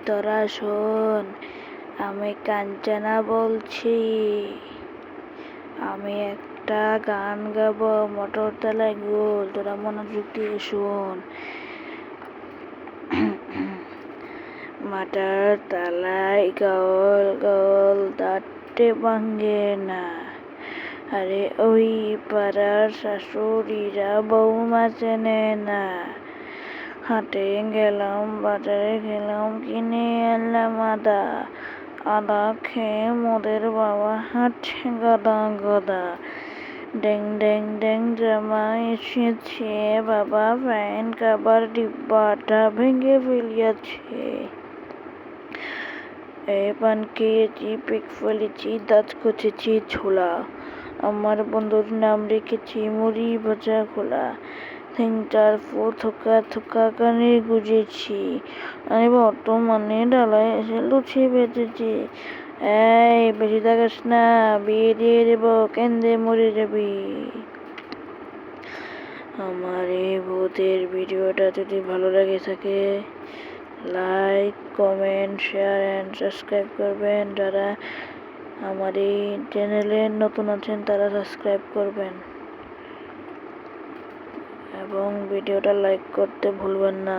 তোরা শোন, আমি কাঞ্চনা বলছি। আমি একটা গান গাবো, মোটর তলায় গোল, তোরা মনোযোগ দিয়ে শোন। মাটার তলায় গোল গোল দাঁড়তে ভাঙে না। আরে ওই পাড়ার শাশুড়িরা বৌমা চেনে না। হাটে গেলাম, বাজারে গেলাম, কিনে এলাম আদা। আদা খেয়ে মোদের বাবা হাঁটছে গদা গদা। ড্যাং ড্যাং ড্যাং জামা এসেছে, বাবা প্যান্ট কাবার ডিব্বাটা ভেঙে ফেলিয়াছে। পান খেয়েছি, পেক ফেলেছি, দাঁত কচেছি ছোলা। আমার বন্ধুর নাম রেখেছি মুড়ি ভাজা খোলা। তিনটার ফো থোকা থোকা কানে গুজেছি। আমি বর্তমানে ডালায় এসে লুচি বেঁচেছি। বেশি থাকাস না, বিয়ে দিয়ে দেবো, কেন্দ্রে মরে যাবি। আমার এই ভূতের ভিডিওটা যদি ভালো লাগে থাকে, like, comment, share and subscribe করবেন। যারা আমার এই চ্যানেলে নতুন আছেন তারা সাবস্ক্রাইব করবেন এবং ভিডিওটা লাইক করতে ভুলবেন না।